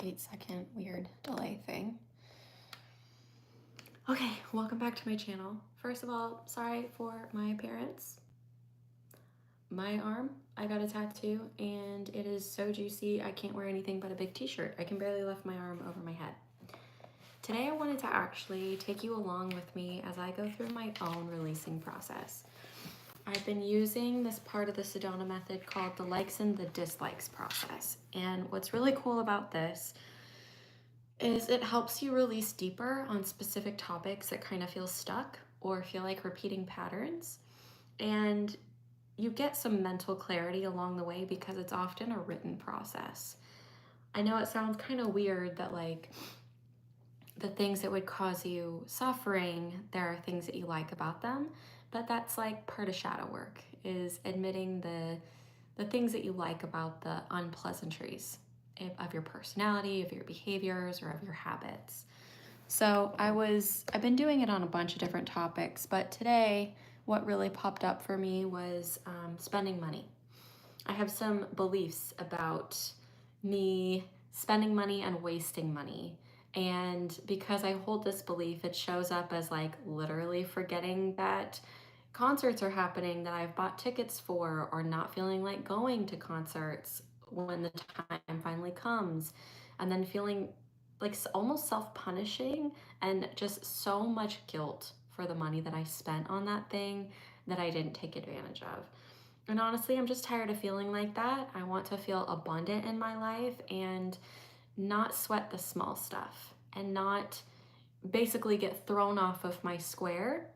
8-second weird delay thing. Okay, welcome back to my channel. First of all, sorry for my appearance. My arm, I got a tattoo and it is so juicy I can't wear anything but a big t-shirt. I can barely lift my arm over my head. Today I wanted to actually take you along with me as I go through my own releasing process. I've been using this part of the Sedona method called the likes and the dislikes process. And what's really cool about this is it helps you release deeper on specific topics that kind of feel stuck or feel like repeating patterns. And you get some mental clarity along the way because it's often a written process. I know it sounds kind of weird that like the things that would cause you suffering, there are things that you like about them, but that's like part of shadow work, is admitting the things that you like about the unpleasantries of your personality, of your behaviors, or of your habits. So I've been doing it on a bunch of different topics, but today what really popped up for me was spending money. I have some beliefs about me spending money and wasting money. And because I hold this belief, it shows up as like literally forgetting that concerts are happening that I've bought tickets for, or not feeling like going to concerts when the time finally comes, and then feeling like almost self-punishing and just so much guilt for the money that I spent on that thing that I didn't take advantage of. And honestly, I'm just tired of feeling like that. I want to feel abundant in my life and not sweat the small stuff and not basically get thrown off of my square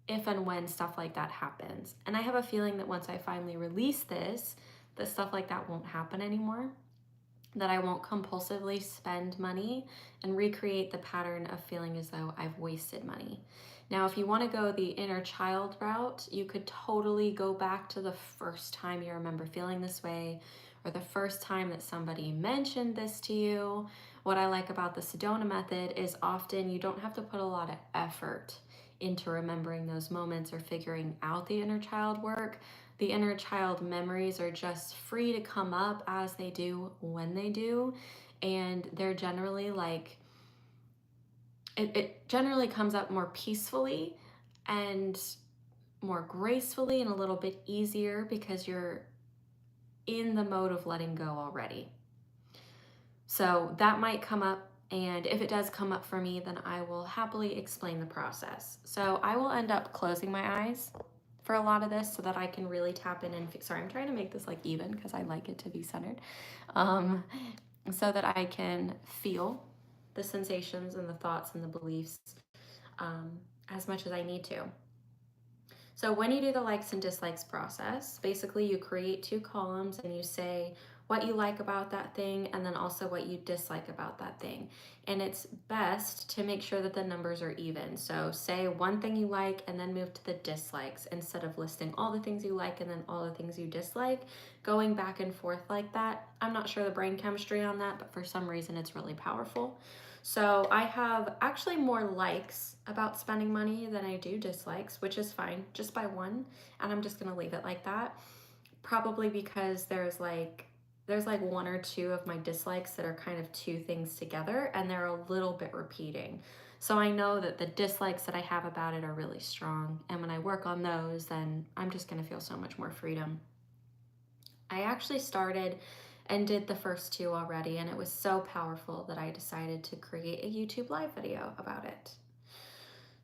if and when stuff like that happens. And I have a feeling that once I finally release this, that stuff like that won't happen anymore, that I won't compulsively spend money and recreate the pattern of feeling as though I've wasted money. Now, if you want to go the inner child route, you could totally go back to the first time you remember feeling this way, or the first time that somebody mentioned this to you. What I like about the Sedona method is often you don't have to put a lot of effort into remembering those moments or figuring out the inner child work. The inner child memories are just free to come up as they do when they do, and they're generally like, it generally comes up more peacefully and more gracefully and a little bit easier because you're in the mode of letting go already. So that might come up, and if it does come up for me, then I will happily explain the process. So I will end up closing my eyes for a lot of this so that I can really tap in and, sorry, I'm trying to make this like even because I like it to be centered, so that I can feel the sensations and the thoughts and the beliefs as much as I need to. So when you do the likes and dislikes process, basically you create 2 columns and you say what you like about that thing and then also what you dislike about that thing. And it's best to make sure that the numbers are even. So say one thing you like and then move to the dislikes instead of listing all the things you like and then all the things you dislike, going back and forth like that. I'm not sure the brain chemistry on that, but for some reason it's really powerful. So I have actually more likes about spending money than I do dislikes, which is fine, just by 1. And I'm just gonna leave it like that. Probably because there's like 1 or 2 of my dislikes that are kind of 2 things together and they're a little bit repeating. So I know that the dislikes that I have about it are really strong. And when I work on those, then I'm just gonna feel so much more freedom. I actually started and did the first 2 already, and it was so powerful that I decided to create a YouTube live video about it.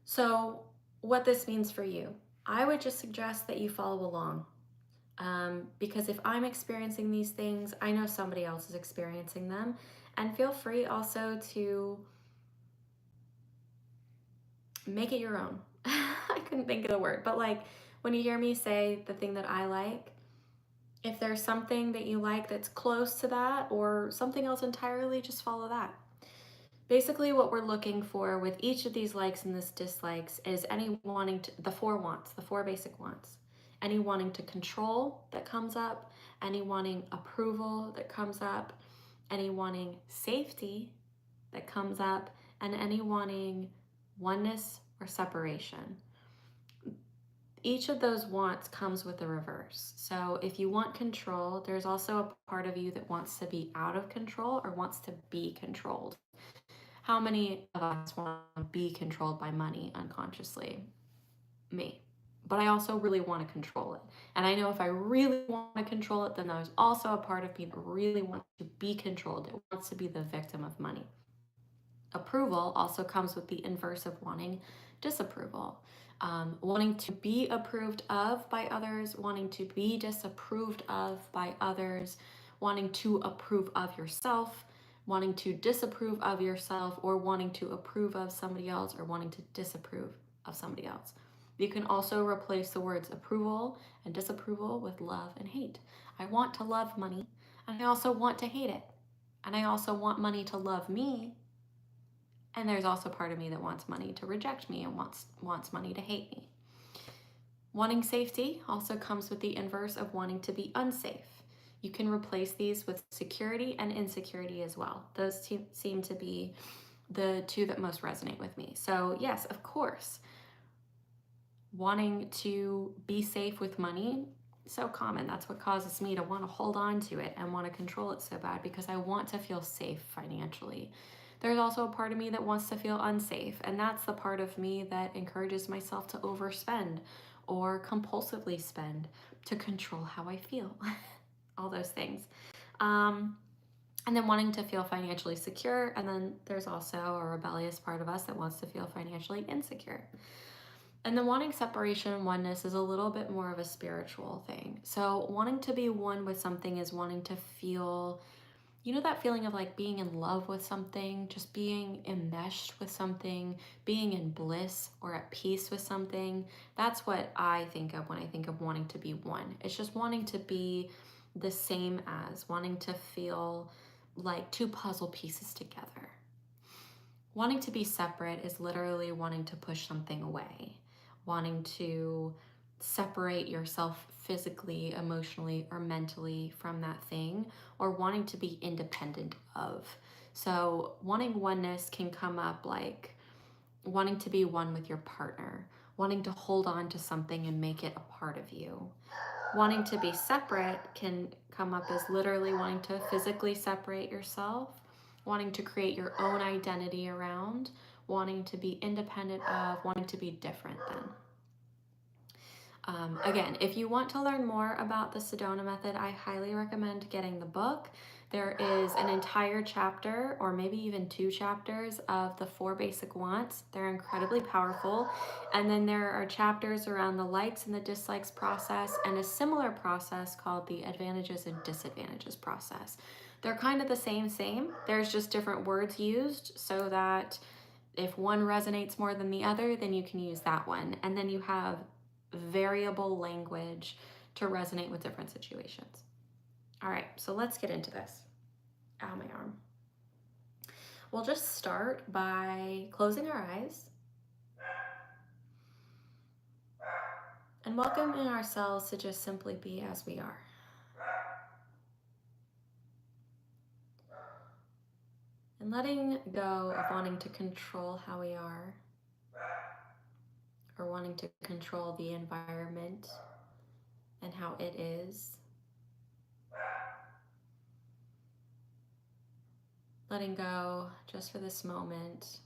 So what this means for you, I would just suggest that you follow along, because if I'm experiencing these things, I know somebody else is experiencing them, and feel free also to make it your own. I couldn't think of the word, but like when you hear me say the thing that I like, if there's something that you like that's close to that or something else entirely, just follow that. Basically what we're looking for with each of these likes and this dislikes is any wanting to, the 4 wants, the 4 basic wants. Any wanting to control that comes up, any wanting approval that comes up, any wanting safety that comes up, and any wanting oneness or separation. each of those wants comes with a reverse. So if you want control, there's also a part of you that wants to be out of control or wants to be controlled. How many of us want to be controlled by money unconsciously? Me. But I also really want to control it. And I know if I really want to control it, then there's also a part of me that really wants to be controlled. It wants to be the victim of money. Approval also comes with the inverse of wanting disapproval. Wanting to be approved of by others, wanting to be disapproved of by others, wanting to approve of yourself, wanting to disapprove of yourself, or wanting to approve of somebody else, or wanting to disapprove of somebody else. You can also replace the words approval and disapproval with love and hate. I want to love money, and I also want to hate it. And I also want money to love me. And there's also part of me that wants money to reject me and wants money to hate me. Wanting safety also comes with the inverse of wanting to be unsafe. You can replace these with security and insecurity as well. Those two seem to be the two that most resonate with me. So yes, of course, wanting to be safe with money, so common. That's what causes me to want to hold on to it and want to control it so bad, because I want to feel safe financially. There's also a part of me that wants to feel unsafe, and that's the part of me that encourages myself to overspend or compulsively spend to control how I feel. All those things. And then wanting to feel financially secure, and then there's also a rebellious part of us that wants to feel financially insecure. And the wanting separation and oneness is a little bit more of a spiritual thing. So wanting to be one with something is wanting to feel, you know, that feeling of like being in love with something, just being enmeshed with something, being in bliss or at peace with something. That's what I think of when I think of wanting to be one. It's just wanting to be the same as, wanting to feel like two puzzle pieces together. Wanting to be separate is literally wanting to push something away, wanting to separate yourself physically, emotionally, or mentally from that thing, or wanting to be independent of. So wanting oneness can come up like wanting to be one with your partner, wanting to hold on to something and make it a part of you. Wanting to be separate can come up as literally wanting to physically separate yourself, wanting to create your own identity around, wanting to be independent of, wanting to be different than. Again, if you want to learn more about the Sedona method, I highly recommend getting the book. There is an entire chapter, or maybe even 2 chapters, of the 4 basic wants. They're incredibly powerful. And then there are chapters around the likes and the dislikes process, and a similar process called the advantages and disadvantages process. They're kind of the same. There's just different words used so that if one resonates more than the other, then you can use that one. And then you have variable language to resonate with different situations. All right, so let's get into this. Ow, my arm. We'll just start by closing our eyes and welcoming ourselves to just simply be as we are. And letting go of wanting to control how we are, or wanting to control the environment and how it is. Letting go, just for this moment,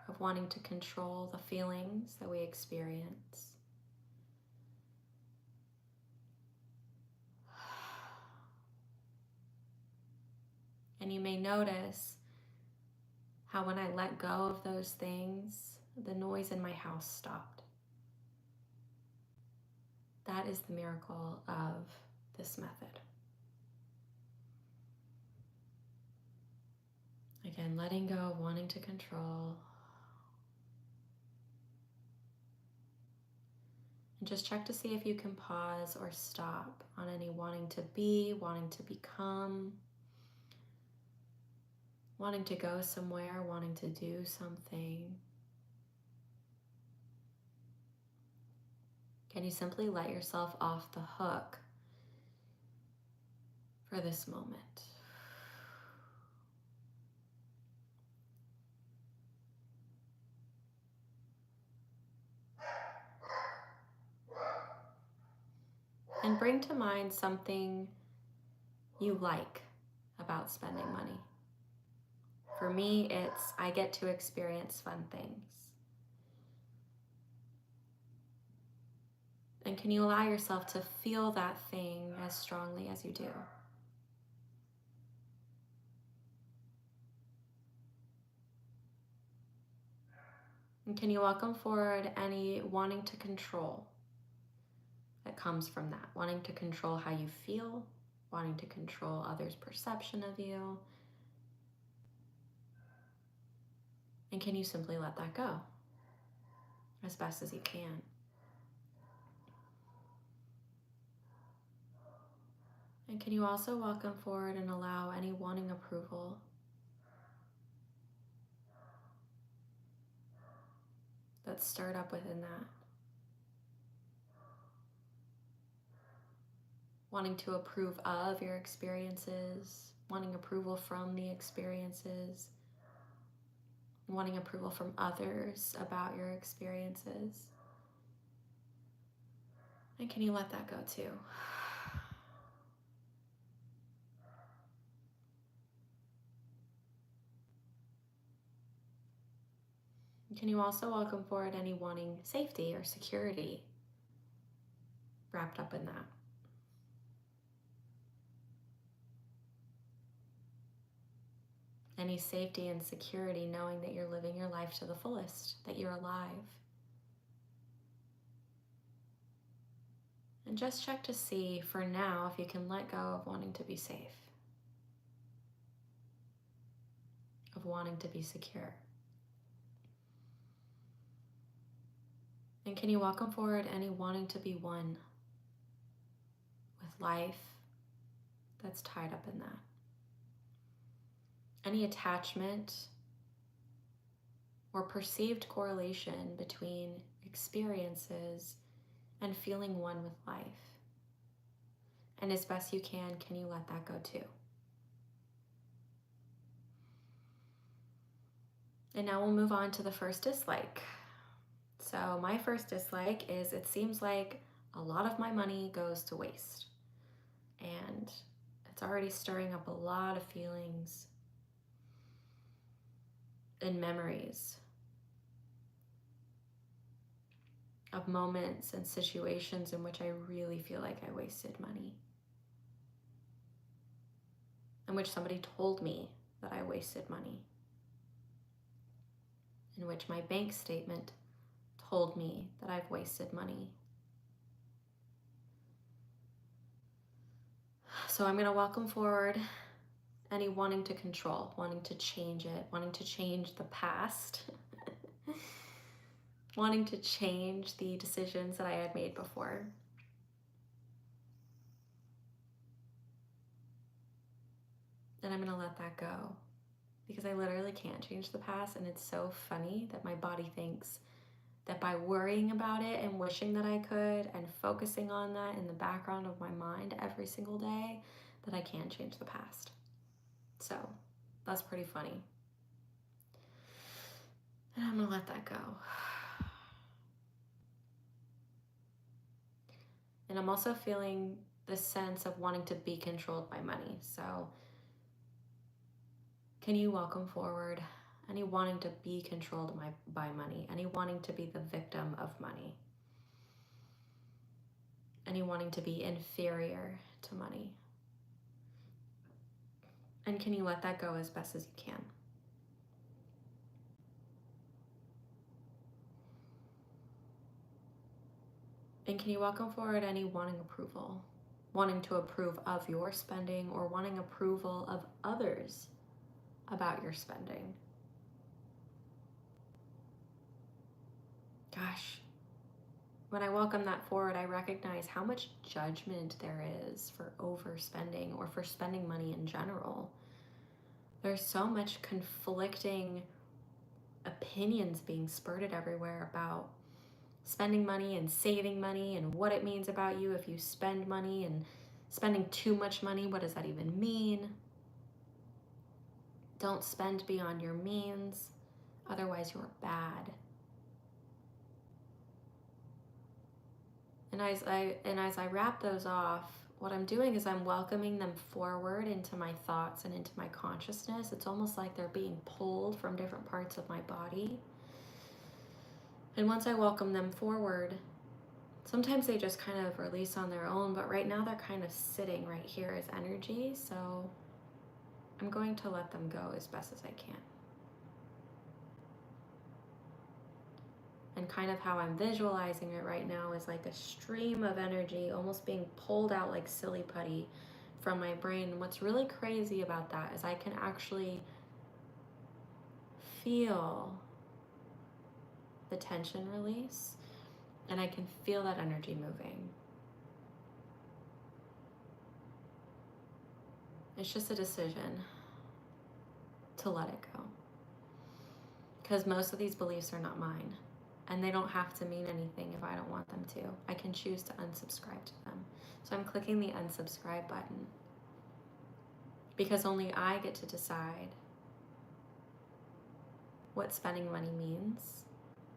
of wanting to control the feelings that we experience. And you may notice how when I let go of those things, the noise in my house stopped. That is the miracle of this method. Again, letting go of wanting to control. And just check to see if you can pause or stop on any wanting to be, wanting to become, wanting to go somewhere, wanting to do something. Can you simply let yourself off the hook for this moment? And bring to mind something you like about spending money. For me, it's I get to experience fun things. And can you allow yourself to feel that thing as strongly as you do? And can you welcome forward any wanting to control that comes from that? Wanting to control how you feel, wanting to control others' perception of you. And can you simply let that go as best as you can? And can you also welcome forward and allow any wanting approval that's stirred up within that? Wanting to approve of your experiences, wanting approval from the experiences, wanting approval from others about your experiences. And can you let that go too? Can you also welcome forward any wanting safety or security wrapped up in that? Any safety and security knowing that you're living your life to the fullest, that you're alive. And just check to see for now if you can let go of wanting to be safe, of wanting to be secure. And can you welcome forward any wanting to be one with life that's tied up in that? Any attachment or perceived correlation between experiences and feeling one with life. And as best you can you let that go too? And now we'll move on to the first dislike. So my first dislike is it seems like a lot of my money goes to waste. And it's already stirring up a lot of feelings and memories of moments and situations in which I really feel like I wasted money. In which somebody told me that I wasted money. In which my bank statement told me that I've wasted money. So I'm going to welcome forward any wanting to control, wanting to change it, wanting to change the past, wanting to change the decisions that I had made before. And I'm going to let that go because I literally can't change the past. And it's so funny that my body thinks that by worrying about it and wishing that I could and focusing on that in the background of my mind every single day, that I can change the past. So that's pretty funny. And I'm gonna let that go. And I'm also feeling this sense of wanting to be controlled by money. So can you welcome forward any wanting to be controlled by money, any wanting to be the victim of money, any wanting to be inferior to money? And can you let that go as best as you can? And can you welcome forward any wanting approval, wanting to approve of your spending or wanting approval of others about your spending? Gosh, when I welcome that forward, I recognize how much judgment there is for overspending or for spending money in general. There's so much conflicting opinions being spurted everywhere about spending money and saving money and what it means about you if you spend money, and spending too much money, what does that even mean? Don't spend beyond your means, otherwise you're bad. And as I wrap those off, what I'm doing is I'm welcoming them forward into my thoughts and into my consciousness. It's almost like they're being pulled from different parts of my body. And once I welcome them forward, sometimes they just kind of release on their own, but right now they're kind of sitting right here as energy. So I'm going to let them go as best as I can. And kind of how I'm visualizing it right now is like a stream of energy almost being pulled out like silly putty from my brain. And what's really crazy about that is I can actually feel the tension release, and I can feel that energy moving. It's just a decision to let it go. Because most of these beliefs are not mine. And they don't have to mean anything if I don't want them to. I can choose to unsubscribe to them. So I'm clicking the unsubscribe button. Because only I get to decide what spending money means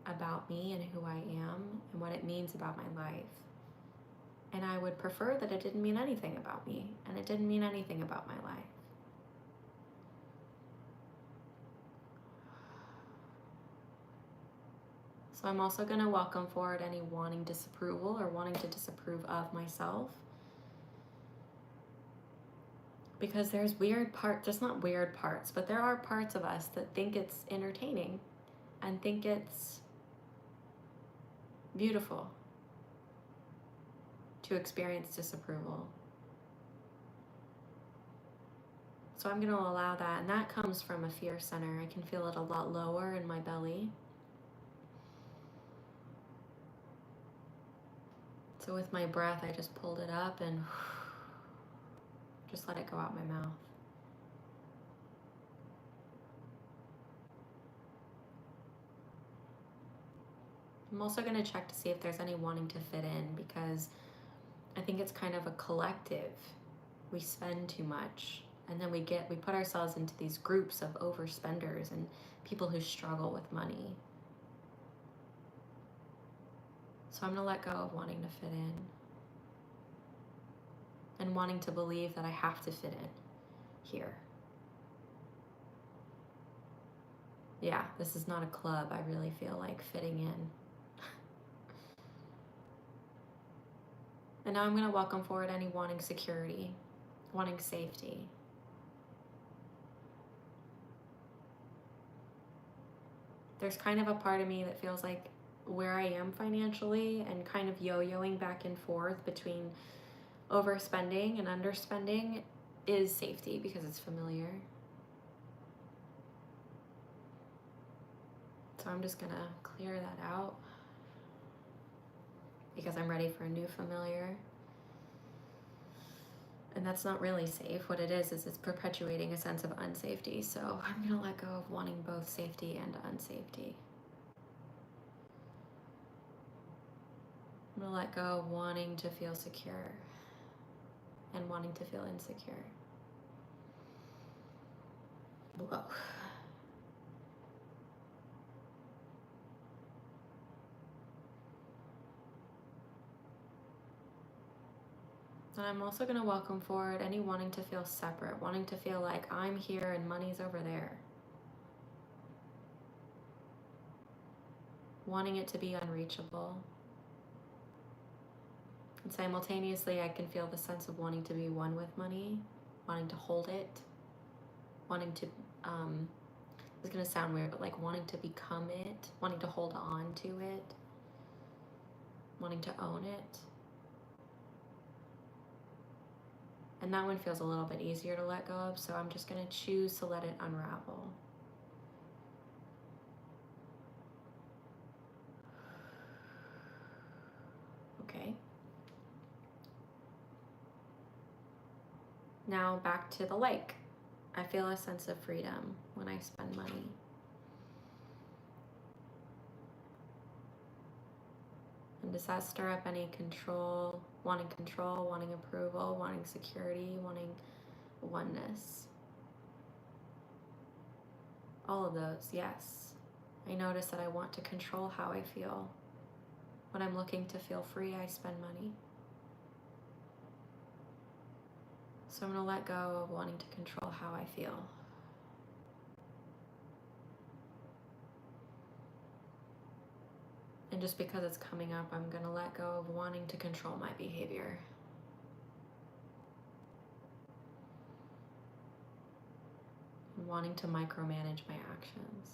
about me and who I am and what it means about my life. And I would prefer that it didn't mean anything about me and it didn't mean anything about my life. So I'm also going to welcome forward any wanting disapproval or wanting to disapprove of myself. Because there's just not weird parts, but there are parts of us that think it's entertaining and think it's beautiful to experience disapproval. So I'm going to allow that, and that comes from a fear center. I can feel it a lot lower in my belly. So with my breath, I just pulled it up and just let it go out my mouth. I'm also going to check to see if there's any wanting to fit in, because I think it's kind of a collective. We spend too much, and then we put ourselves into these groups of overspenders and people who struggle with money. So I'm going to let go of wanting to fit in and wanting to believe that I have to fit in here. Yeah, this is not a club. I really feel like fitting in. And now I'm going to welcome forward any wanting security, wanting safety. There's kind of a part of me that feels like where I am financially and kind of yo-yoing back and forth between overspending and underspending is safety, because it's familiar. So I'm just gonna clear that out because I'm ready for a new familiar. And that's not really safe. What it is it's perpetuating a sense of unsafety. So I'm gonna let go of wanting both safety and unsafety. I'm gonna let go of wanting to feel secure and wanting to feel insecure. Whoa. And I'm also going to welcome forward any wanting to feel separate, wanting to feel like I'm here and money's over there. Wanting it to be unreachable. And simultaneously, I can feel the sense of wanting to be one with money, wanting to hold it, wanting to, it's going to sound weird, but like wanting to become it, wanting to hold on to it, wanting to own it. And that one feels a little bit easier to let go of, so I'm just going to choose to let it unravel. Okay. Now back to the like. I feel a sense of freedom when I spend money. And does that stir up any control, wanting approval, wanting security, wanting oneness? All of those, yes. I notice that I want to control how I feel. When I'm looking to feel free, I spend money. So I'm going to let go of wanting to control how I feel. And just because it's coming up, I'm going to let go of wanting to control my behavior. And wanting to micromanage my actions.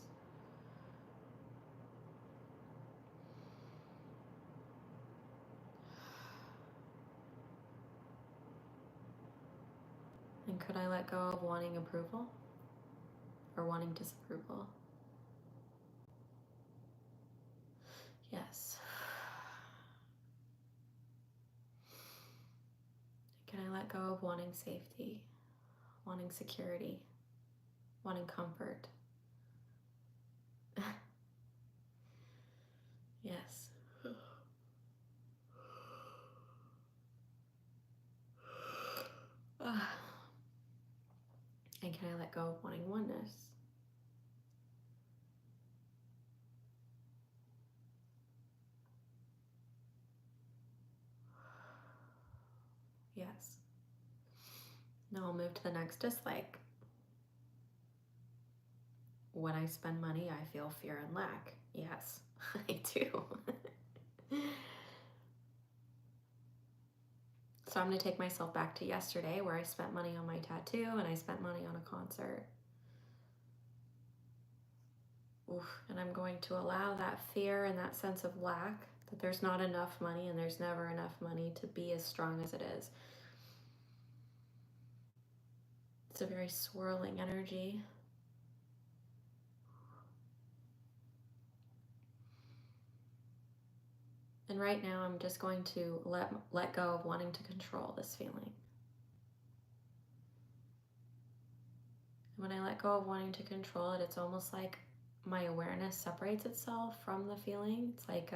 And could I let go of wanting approval or wanting disapproval? Yes. Can I let go of wanting safety, wanting security, wanting comfort? Yes. And can I let go of wanting oneness? Yes. Now I'll move to the next dislike. When I spend money, I feel fear and lack. Yes, I do. So I'm going to take myself back to yesterday where I spent money on my tattoo and I spent money on a concert. Oof. And I'm going to allow that fear and that sense of lack, that there's not enough money and there's never enough money to be as strong as it is. It's a very swirling energy. And right now I'm just going to let go of wanting to control this feeling. And when I let go of wanting to control it, it's almost like my awareness separates itself from the feeling. It's like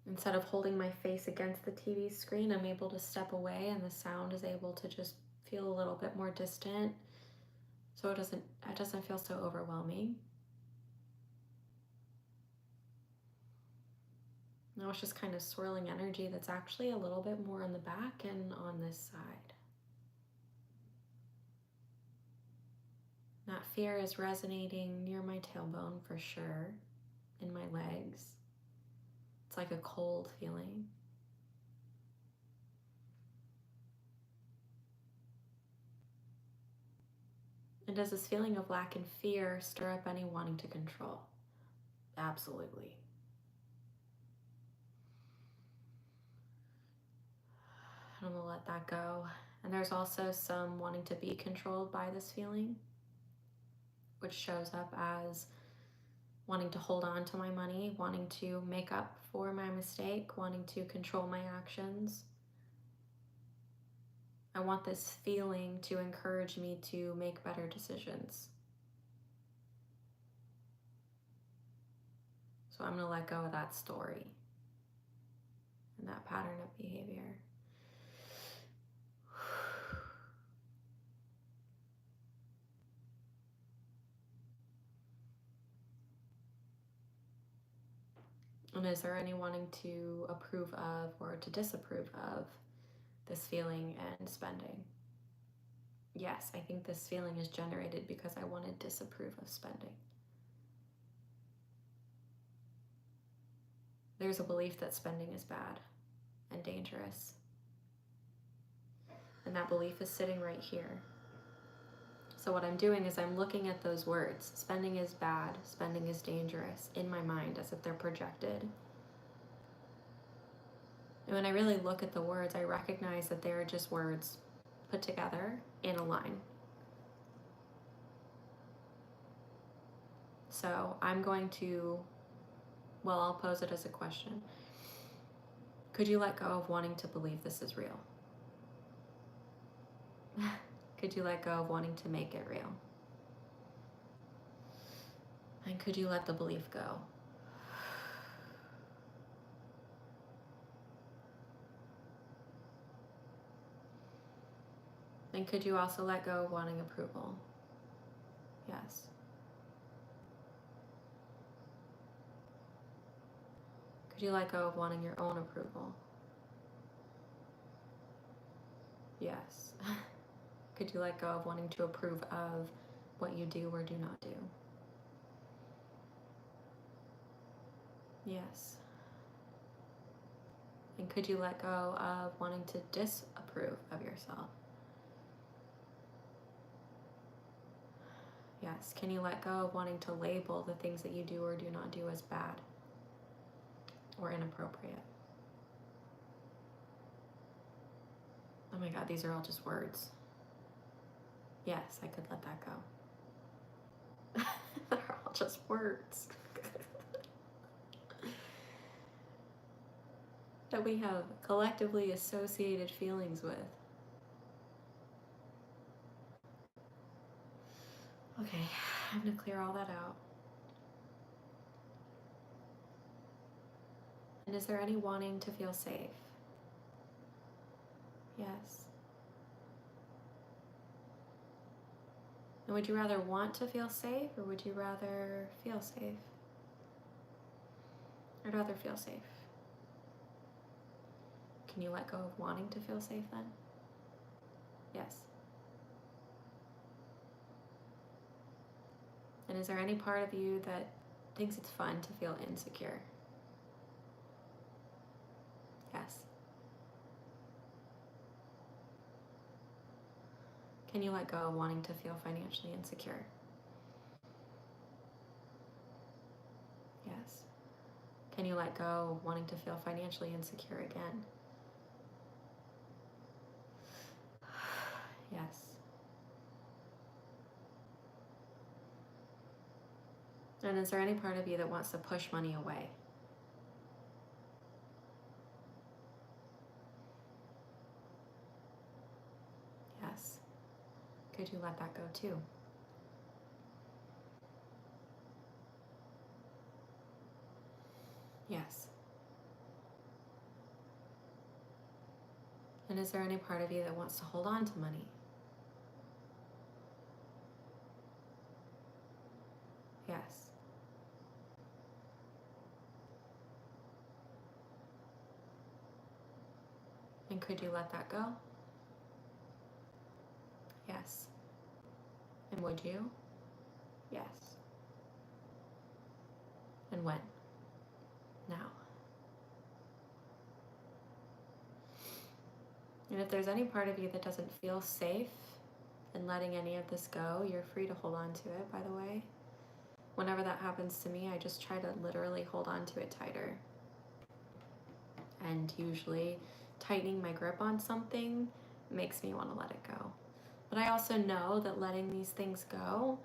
instead of holding my face against the TV screen, I'm able to step away and the sound is able to just feel a little bit more distant. So it doesn't feel so overwhelming. Now it's just kind of swirling energy that's actually a little bit more on the back and on this side. That fear is resonating near my tailbone for sure, in my legs. It's like a cold feeling. And does this feeling of lack and fear stir up any wanting to control? Absolutely. I'm gonna let that go. And there's also some wanting to be controlled by this feeling, which shows up as wanting to hold on to my money, wanting to make up for my mistake, wanting to control my actions. I want this feeling to encourage me to make better decisions. So I'm gonna let go of that story and that pattern of behavior. And is there any wanting to approve of or to disapprove of this feeling and spending? Yes, I think this feeling is generated because I want to disapprove of spending. There's a belief that spending is bad and dangerous. And that belief is sitting right here. So what I'm doing is I'm looking at those words. Spending is bad, spending is dangerous, in my mind as if they're projected. And when I really look at the words, I recognize that they're just words put together in a line. So I'm going to, well, I'll pose it as a question. Could you let go of wanting to believe this is real? Could you let go of wanting to make it real? And could you let the belief go? And could you also let go of wanting approval? Yes. Could you let go of wanting your own approval? Yes. Could you let go of wanting to approve of what you do or do not do? Yes. And could you let go of wanting to disapprove of yourself? Yes. Can you let go of wanting to label the things that you do or do not do as bad or inappropriate? Oh my God, these are all just words. Yes, I could let that go. They're all just words that we have collectively associated feelings with. Okay, I'm gonna clear all that out. And is there any wanting to feel safe? Yes. And would you rather want to feel safe or would you rather feel safe? I'd rather feel safe. Can you let go of wanting to feel safe then? Yes. And is there any part of you that thinks it's fun to feel insecure? Yes. Can you let go of wanting to feel financially insecure? Yes. Can you let go of wanting to feel financially insecure again? Yes. And is there any part of you that wants to push money away? Yes. Could you let that go too? Yes. And is there any part of you that wants to hold on to money? Yes. And could you let that go? Yes. And would you? Yes. And when? Now. And if there's any part of you that doesn't feel safe in letting any of this go, you're free to hold on to it, by the way. Whenever that happens to me, I just try to literally hold on to it tighter. And usually tightening my grip on something makes me want to let it go. But I also know that letting these things go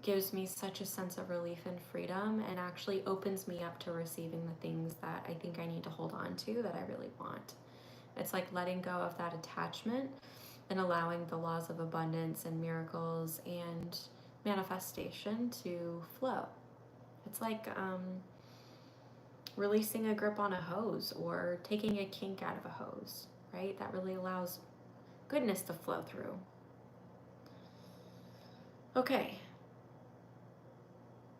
gives me such a sense of relief and freedom and actually opens me up to receiving the things that I think I need to hold on to that I really want. It's like letting go of that attachment and allowing the laws of abundance and miracles and manifestation to flow. It's like releasing a grip on a hose or taking a kink out of a hose, right? That really allows goodness to flow through. Okay.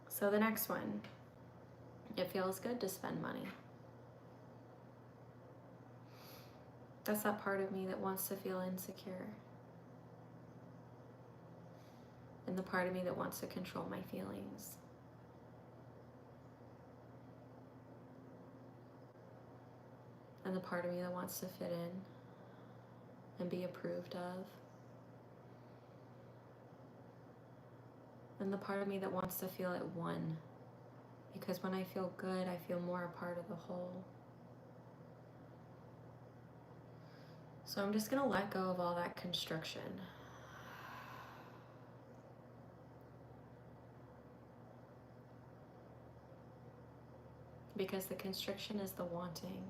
So the next one, it feels good to spend money. That's that part of me that wants to feel insecure. And the part of me that wants to control my feelings. And the part of me that wants to fit in and be approved of. And the part of me that wants to feel at one. Because when I feel good, I feel more a part of the whole. So I'm just going to let go of all that constriction. Because the constriction is the wanting.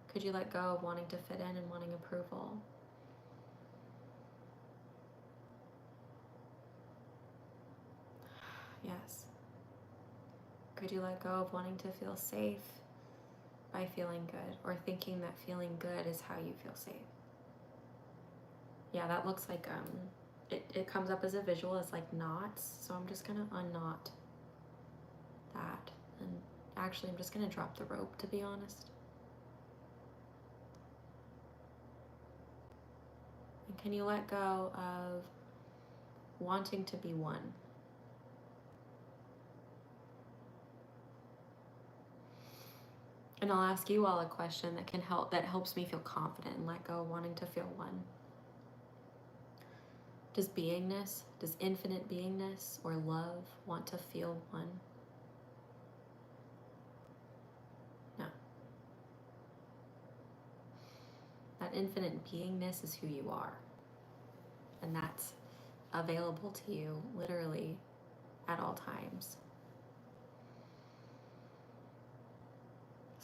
Could you let go of wanting to fit in and wanting approval? Yes. Could you let go of wanting to feel safe by feeling good or thinking that feeling good is how you feel safe? Yeah, that looks like, it comes up as a visual as like knots. So I'm just gonna unknot that. And actually, I'm just gonna drop the rope, to be honest. And can you let go of wanting to be one? And I'll ask you all a question that helps me feel confident and let go of wanting to feel one. Does beingness, does infinite beingness or love want to feel one? No. That infinite beingness is who you are. And that's available to you literally at all times.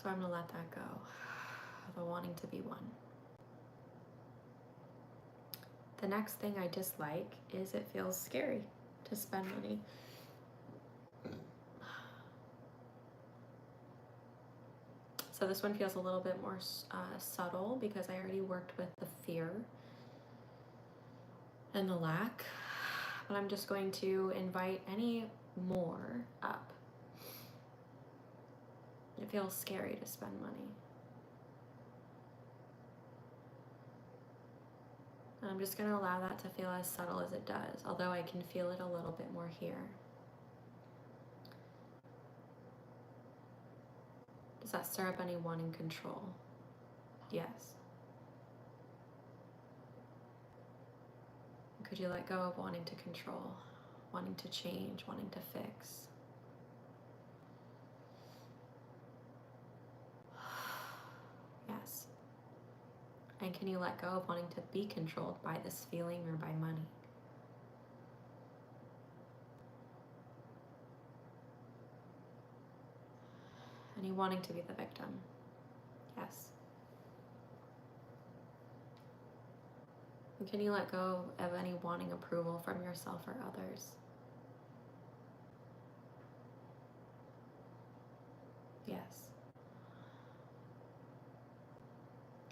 So I'm gonna let that go, the wanting to be one. The next thing I dislike is it feels scary to spend money. So this one feels a little bit more subtle because I already worked with the fear and the lack, but I'm just going to invite any more up. It feels scary to spend money. And I'm just going to allow that to feel as subtle as it does, although I can feel it a little bit more here. Does that stir up any wanting control? Yes. Could you let go of wanting to control, wanting to change, wanting to fix? Yes. And can you let go of wanting to be controlled by this feeling or by money? Any wanting to be the victim? Yes. And can you let go of any wanting approval from yourself or others? Yes.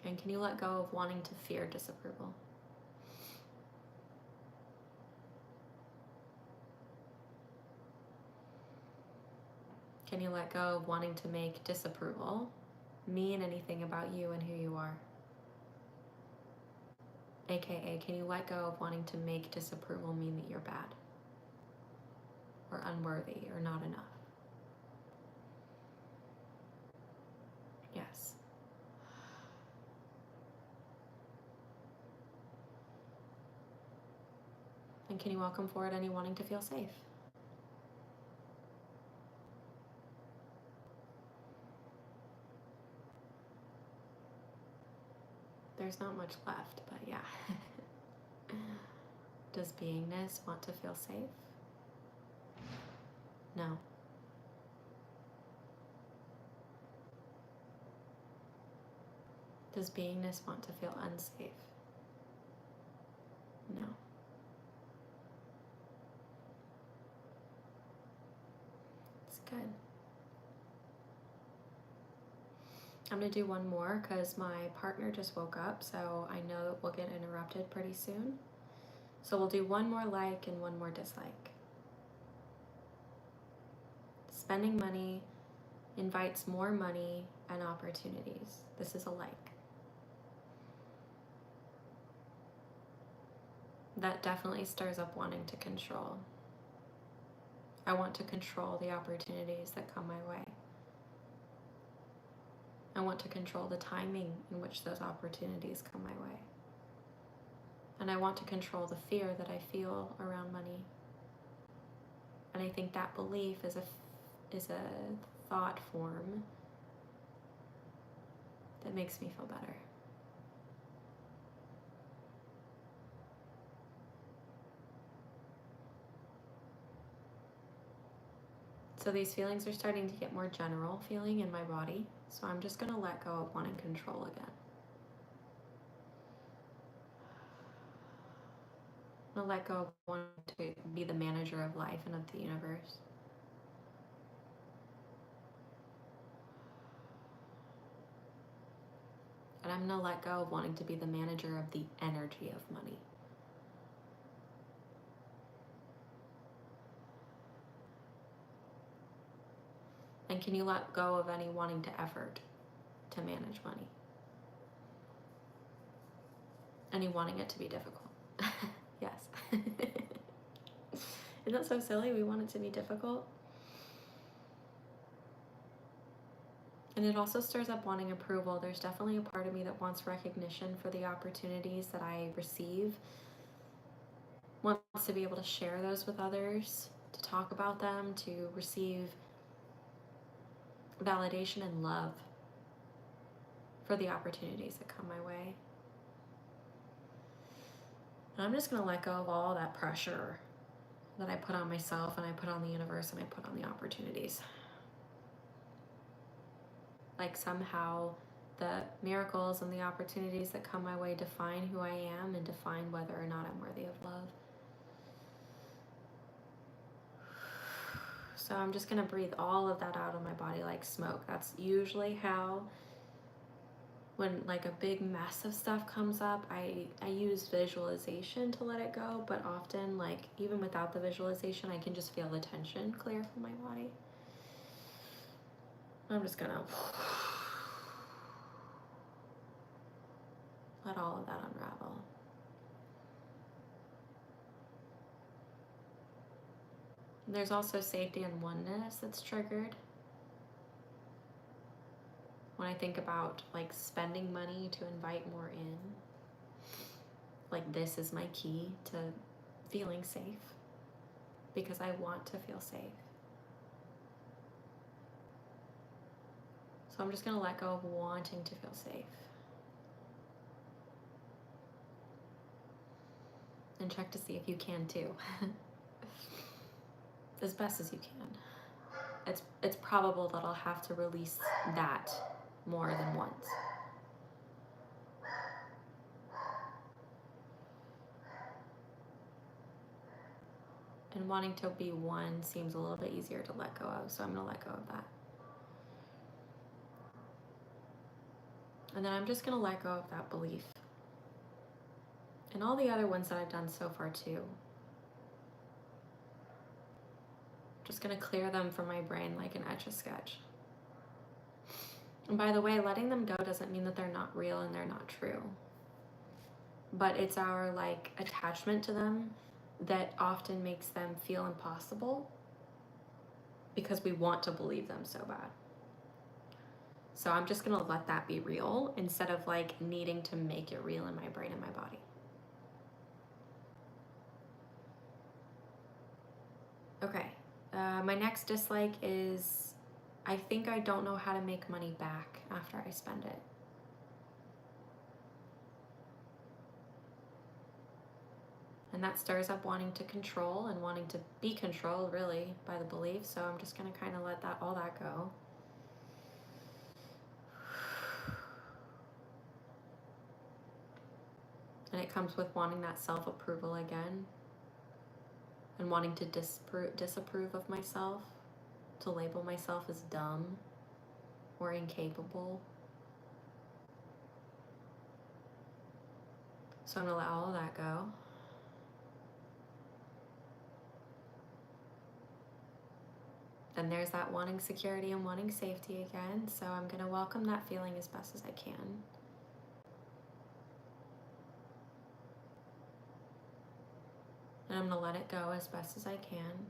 And can you let go of wanting to fear disapproval? Can you let go of wanting to make disapproval mean anything about you and who you are? AKA, can you let go of wanting to make disapproval mean that you're bad or unworthy or not enough? Yes. And can you welcome forward any wanting to feel safe? There's not much left, but yeah. Does beingness want to feel safe? No. Does beingness want to feel unsafe? No. It's good. I'm gonna do one more because my partner just woke up, so I know we'll get interrupted pretty soon. So we'll do one more like and one more dislike. Spending money invites more money and opportunities. This is a like. That definitely stirs up wanting to control. I want to control the opportunities that come my way. I want to control the timing in which those opportunities come my way. And I want to control the fear that I feel around money. And I think that belief is a thought form that makes me feel better. So these feelings are starting to get more general feeling in my body. So I'm just going to let go of wanting control again. I'm going to let go of wanting to be the manager of life and of the universe. And I'm going to let go of wanting to be the manager of the energy of money. And can you let go of any wanting to effort to manage money? Any wanting it to be difficult? Yes. Isn't that so silly? We want it to be difficult. And it also stirs up wanting approval. There's definitely a part of me that wants recognition for the opportunities that I receive, wants to be able to share those with others, to talk about them, to receive validation and love for the opportunities that come my way. And I'm just going to let go of all that pressure that I put on myself and I put on the universe and I put on the opportunities. Like somehow the miracles and the opportunities that come my way define who I am and define whether or not I'm worthy of love. So I'm just going to breathe all of that out of my body like smoke. That's usually how, when like a big mess of stuff comes up, I use visualization to let it go. But often, like even without the visualization, I can just feel the tension clear from my body. I'm just going to let all of that unravel. There's also safety and oneness that's triggered when I think about like spending money to invite more in. Like this is my key to feeling safe because I want to feel safe. So I'm just going to let go of wanting to feel safe. And check to see if you can too. As best as you can. It's probable that I'll have to release that more than once. And wanting to be one seems a little bit easier to let go of, so I'm going to let go of that. And then I'm just going to let go of that belief. And all the other ones that I've done so far too. Just going to clear them from my brain like an Etch-a-Sketch. And by the way, letting them go doesn't mean that they're not real and they're not true. But it's our like attachment to them that often makes them feel impossible because we want to believe them so bad. So I'm just going to let that be real instead of like needing to make it real in my brain and my body. Okay. My next dislike is I think I don't know how to make money back after I spend it. And that stirs up wanting to control and wanting to be controlled really by the belief. So I'm just going to kind of let all that go. And it comes with wanting that self-approval again. And wanting to disapprove of myself, to label myself as dumb or incapable. So I'm going to let all of that go. And there's that wanting security and wanting safety again. So I'm going to welcome that feeling as best as I can. And I'm going to let it go as best as I can.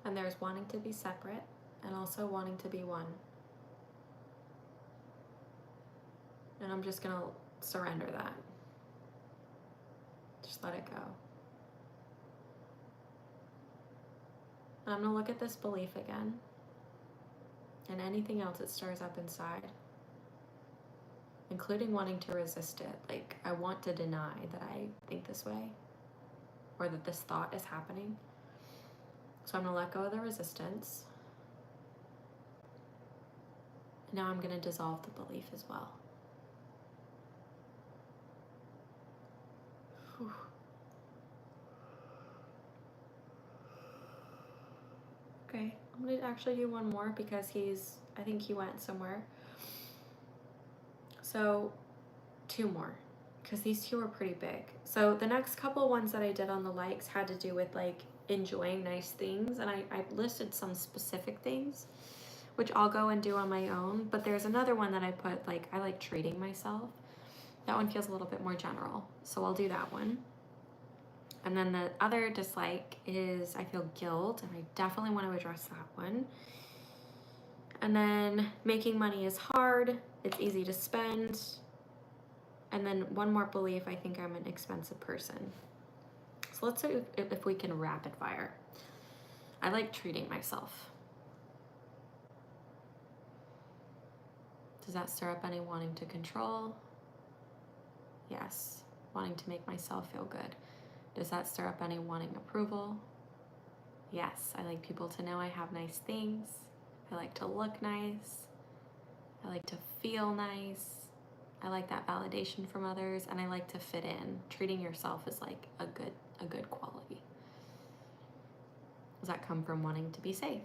And there's wanting to be separate and also wanting to be one. And I'm just going to surrender that. Just let it go. And I'm going to look at this belief again. And anything else that stirs up inside, including wanting to resist it. Like, I want to deny that I think this way or that this thought is happening. So I'm going to let go of the resistance. Now I'm going to dissolve the belief as well. Whew. Okay, I'm going to actually do one more because I think he went somewhere. So two more because these two are pretty big. So the next couple ones that I did on the likes had to do with like enjoying nice things, and I listed some specific things which I'll go and do on my own, but there's another one that I put like I like treating myself. That one feels a little bit more general, so I'll do that one. And then the other dislike is I feel guilt, and I definitely want to address that one. And then making money is hard, it's easy to spend. And then one more belief, I think I'm an expensive person. So let's see if we can rapid fire. I like treating myself. Does that stir up any wanting to control? Yes. Wanting to make myself feel good. Does that stir up any wanting approval? Yes. I like people to know I have nice things. I like to look nice. I like to feel nice. I like that validation from others, and I like to fit in. Treating yourself is like a good quality. Does that come from wanting to be safe?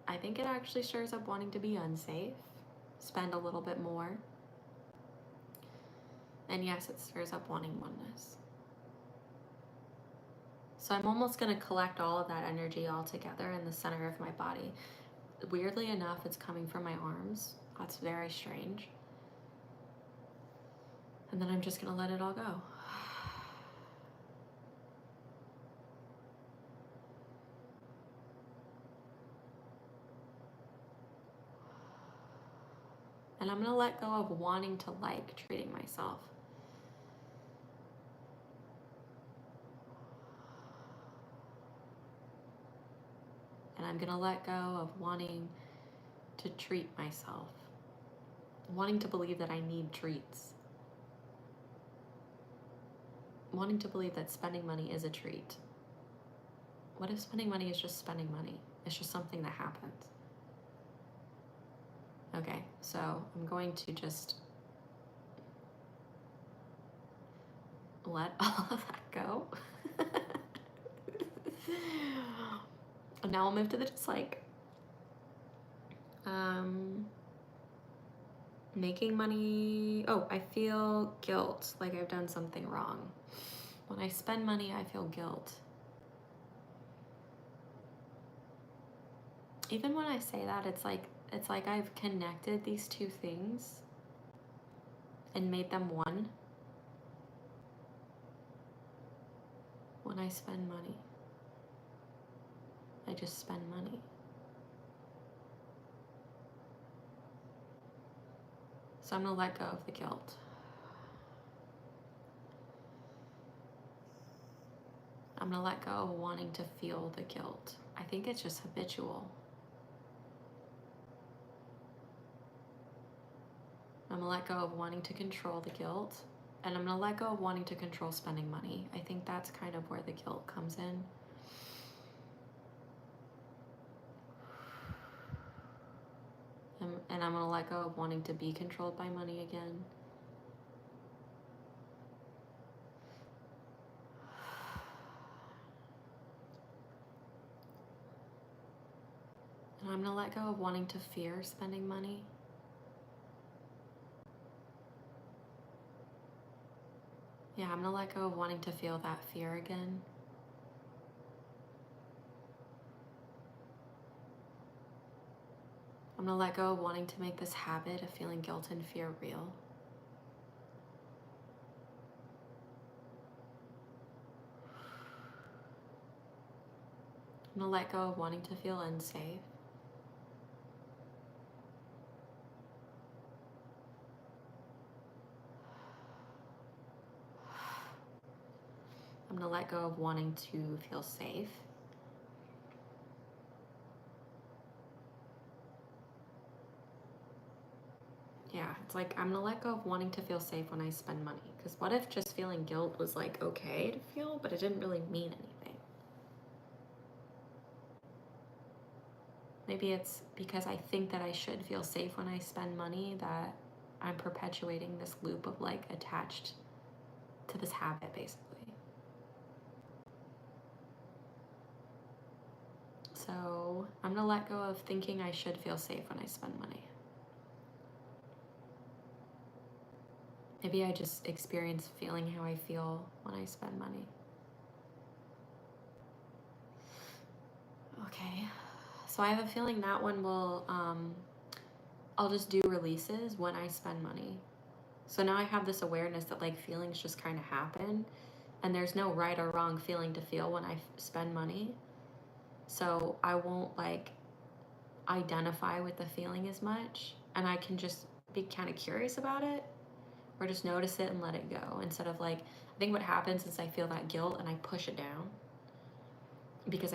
I think it actually stirs up wanting to be unsafe. Spend a little bit more. And yes, it stirs up wanting oneness. So I'm almost going to collect all of that energy all together in the center of my body. Weirdly enough, it's coming from my arms. That's very strange. And then I'm just going to let it all go. And I'm going to let go of wanting to like treating myself. And I'm going to let go of wanting to treat myself. Wanting to believe that I need treats. Wanting to believe that spending money is a treat. What if spending money is just spending money? It's just something that happens. Okay, so I'm going to just let all of that go. And now I'll move to the dislike. Making money. Oh, I feel guilt, like I've done something wrong. When I spend money, I feel guilt. Even when I say that, it's like I've connected these two things and made them one. When I spend money, I just spend money. So I'm going to let go of the guilt. I'm going to let go of wanting to feel the guilt. I think it's just habitual. I'm going to let go of wanting to control the guilt. And I'm going to let go of wanting to control spending money. I think that's kind of where the guilt comes in. And I'm going to let go of wanting to be controlled by money again. And I'm going to let go of wanting to fear spending money. Yeah, I'm going to let go of wanting to feel that fear again. I'm going to let go of wanting to make this habit of feeling guilt and fear real. I'm going to let go of wanting to feel unsafe. I'm going to let go of wanting to feel safe. Yeah, it's like I'm gonna let go of wanting to feel safe when I spend money. Because what if just feeling guilt was like okay to feel, but it didn't really mean anything? Maybe it's because I think that I should feel safe when I spend money that I'm perpetuating this loop of like attached to this habit, basically. So I'm gonna let go of thinking I should feel safe when I spend money. Maybe I just experience feeling how I feel when I spend money. Okay, so I have a feeling that one will, I'll just do releases when I spend money. So now I have this awareness that like feelings just kind of happen, and there's no right or wrong feeling to feel when I spend money. So I won't like identify with the feeling as much, and I can just be kind of curious about it, or just notice it and let it go, instead of like, I think what happens is I feel that guilt and I push it down because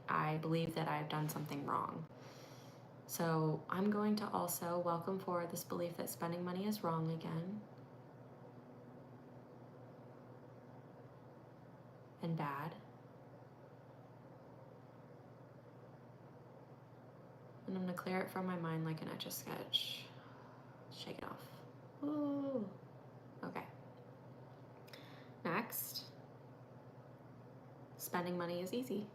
I believe that I've done something wrong. So I'm going to also welcome forward this belief that spending money is wrong again and bad. And I'm going to clear it from my mind like an Etch-a-Sketch. Shake it off. Ooh. Okay. Next, spending money is easy.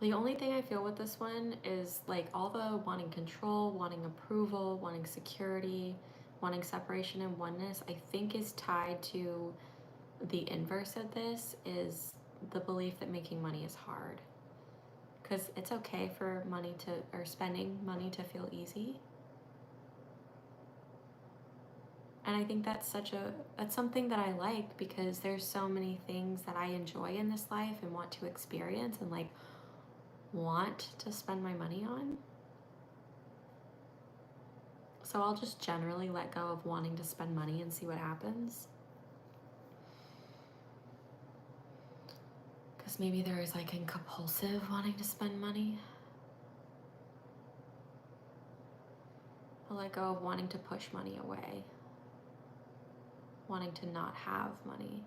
The only thing I feel with this one is like all the wanting control, wanting approval, wanting security, wanting separation and oneness, I think is tied to the inverse of this, is the belief that making money is hard. Because it's okay for money to, or spending money to feel easy. And I think that's that's something that I like, because there's so many things that I enjoy in this life and want to experience and like want to spend my money on. So I'll just generally let go of wanting to spend money and see what happens. Because maybe there is like a compulsive wanting to spend money. I'll let go of wanting to push money away, wanting to not have money.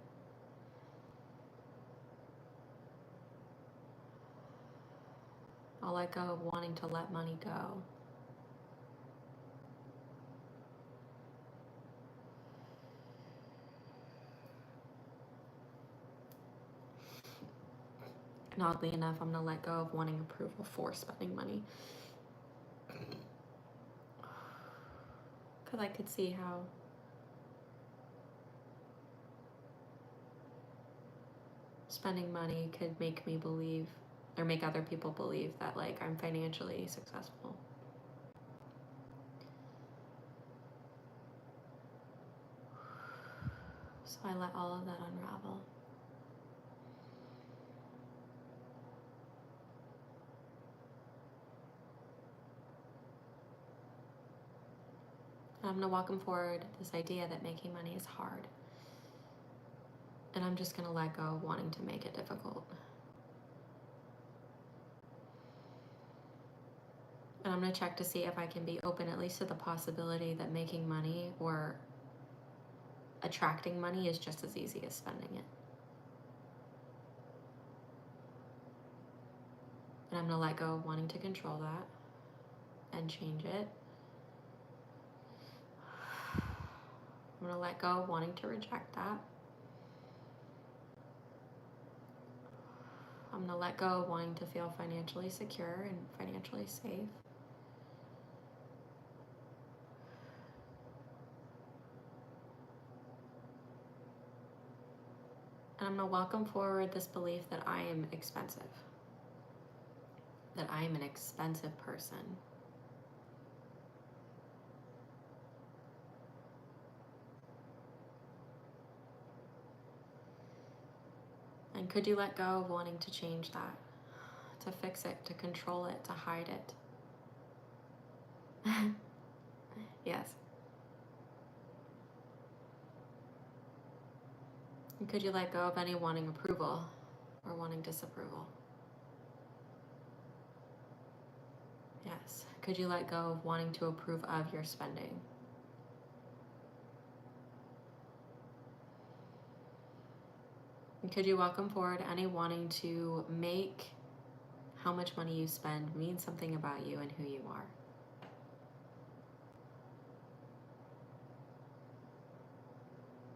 I'll let go of wanting to let money go. And oddly enough, I'm gonna let go of wanting approval for spending money. Because I could see how spending money could make me believe, or make other people believe, that like I'm financially successful. So I let all of that unravel. And I'm gonna welcome forward this idea that making money is hard. And I'm just gonna let go of wanting to make it difficult. And I'm gonna check to see if I can be open at least to the possibility that making money or attracting money is just as easy as spending it. And I'm gonna let go of wanting to control that and change it. I'm gonna let go of wanting to reject that. I'm gonna let go of wanting to feel financially secure and financially safe. And I'm gonna welcome forward this belief that I am expensive, that I am an expensive person. And could you let go of wanting to change that, to fix it, to control it, to hide it? Yes. And could you let go of any wanting approval or wanting disapproval? Yes. Could you let go of wanting to approve of your spending? And could you welcome forward any wanting to make how much money you spend mean something about you and who you are?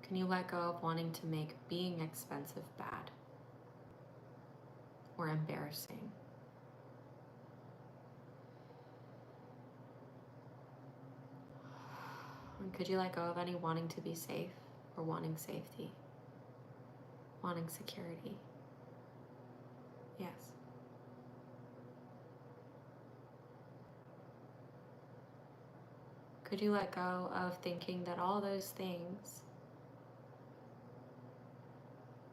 Can you let go of wanting to make being expensive bad or embarrassing? And could you let go of any wanting to be safe or wanting safety, wanting security? Yes. Could you let go of thinking that all those things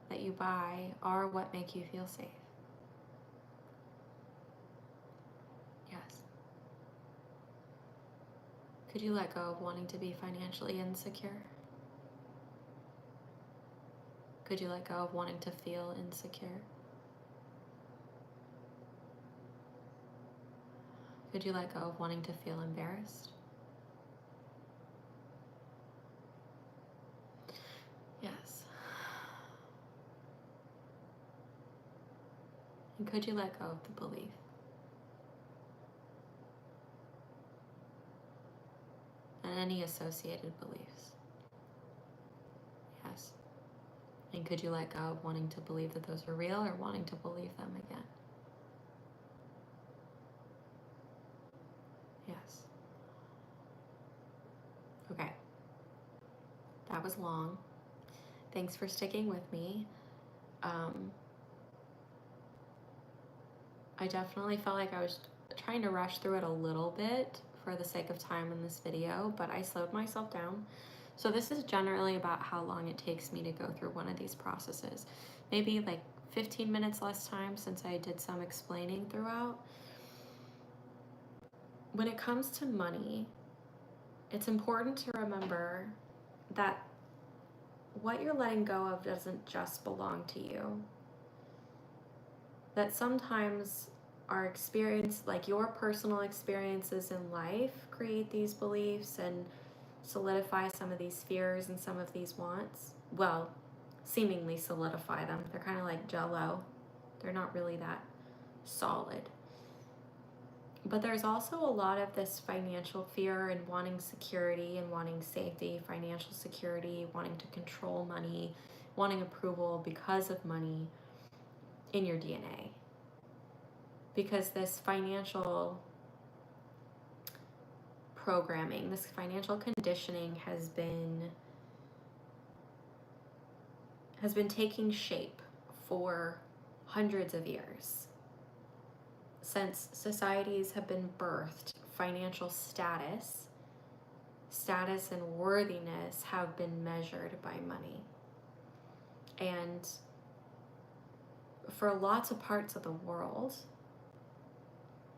that you buy are what make you feel safe? Yes. Could you let go of wanting to be financially insecure? Could you let go of wanting to feel insecure? Could you let go of wanting to feel embarrassed? Yes. And could you let go of the belief and any associated beliefs? Yes. And could you let go of wanting to believe that those are real or wanting to believe them again? Yes. Okay. That was long. Thanks for sticking with me. I definitely felt like I was trying to rush through it a little bit for the sake of time in this video, but I slowed myself down. So this is generally about how long it takes me to go through one of these processes. Maybe like 15 minutes less time since I did some explaining throughout. When it comes to money, it's important to remember that what you're letting go of doesn't just belong to you. That sometimes our experience, like your personal experiences in life, create these beliefs and solidify some of these fears and some of these wants. Well, seemingly solidify them. They're kind of like Jell-O. They're not really that solid. But there's also a lot of this financial fear and wanting security and wanting safety, financial security, wanting to control money, wanting approval because of money in your DNA. Because this financial programming, this financial conditioning has been taking shape for hundreds of years. Since societies have been birthed, financial status and worthiness have been measured by money. And for lots of parts of the world,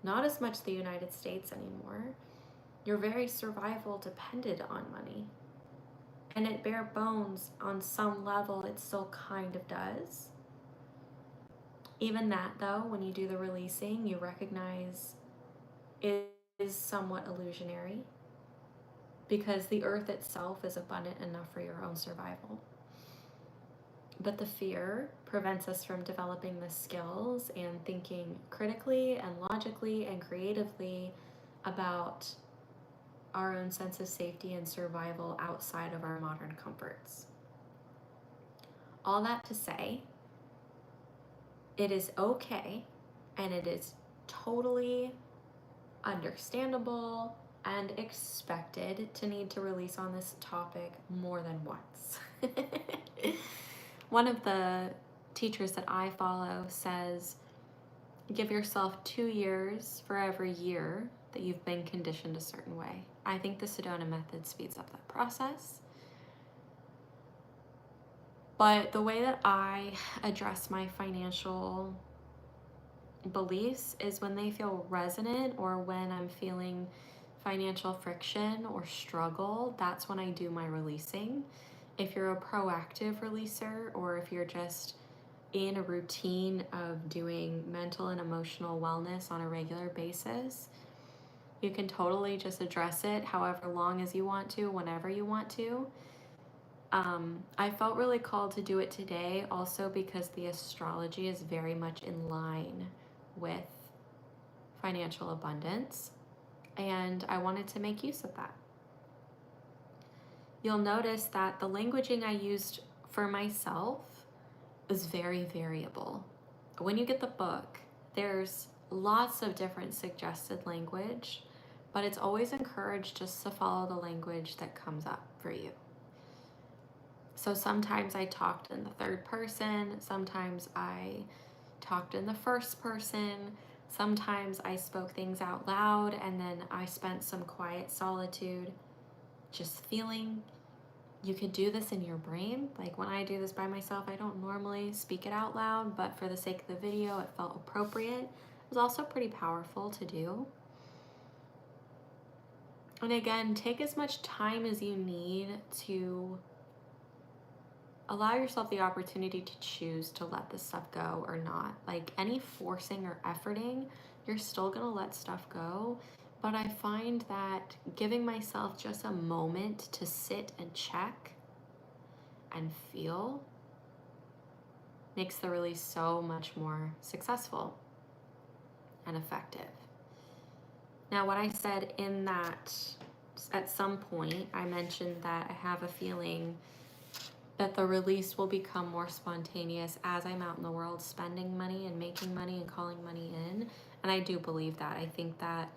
not as much the United States anymore, your very survival depended on money. And at bare bones, on some level, it still kind of does. Even that, though, when you do the releasing, you recognize it is somewhat illusionary because the earth itself is abundant enough for your own survival. But the fear prevents us from developing the skills and thinking critically and logically and creatively about our own sense of safety and survival outside of our modern comforts. All that to say, it is okay and it is totally understandable and expected to need to release on this topic more than once. One of the teachers that I follow says, give yourself 2 years for every year that you've been conditioned a certain way. I think the Sedona method speeds up that process. But the way that I address my financial beliefs is when they feel resonant or when I'm feeling financial friction or struggle, that's when I do my releasing. If you're a proactive releaser or if you're just in a routine of doing mental and emotional wellness on a regular basis, you can totally just address it however long as you want to, whenever you want to. I felt really called to do it today also because the astrology is very much in line with financial abundance, and I wanted to make use of that. you'll notice that the languaging I used for myself is very variable. When you get the book, there's lots of different suggested language, but it's always encouraged just to follow the language that comes up for you. So sometimes I talked in the third person, sometimes I talked in the first person, sometimes I spoke things out loud, and then I spent some quiet solitude just feeling. You could do this in your brain. Like when I do this by myself, I don't normally speak it out loud, but for the sake of the video, it felt appropriate. It was also pretty powerful to do. And again, take as much time as you need to allow yourself the opportunity to choose to let this stuff go or not. Like any forcing or efforting, you're still gonna let stuff go. But I find that giving myself just a moment to sit and check and feel makes the release so much more successful and effective. Now, what I said in that, at some point, I mentioned that I have a feeling that the release will become more spontaneous as I'm out in the world spending money and making money and calling money in. And I do believe that. I think that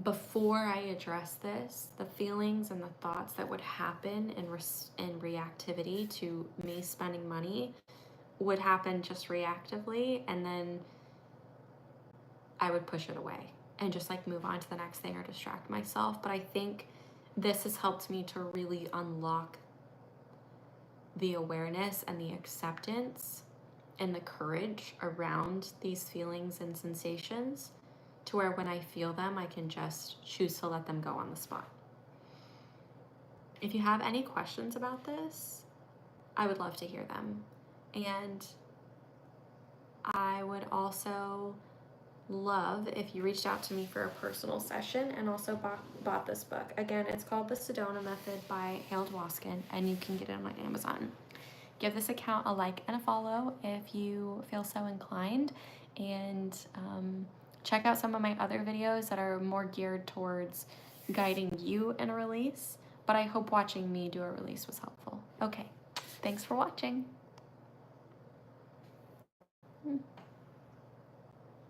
before I address this, the feelings and the thoughts that would happen in reactivity to me spending money would happen just reactively, and then I would push it away and just like move on to the next thing or distract myself. But I think this has helped me to really unlock the awareness and the acceptance and the courage around these feelings and sensations, to where when I feel them, I can just choose to let them go on the spot. If you have any questions about this, I would love to hear them. And I would also love if you reached out to me for a personal session and also bought this book. Again, it's called The Sedona Method by Harold Waskin, and you can get it on Amazon. Give this account a like and a follow if you feel so inclined, and check out some of my other videos that are more geared towards guiding you in a release, but I hope watching me do a release was helpful. Okay, thanks for watching.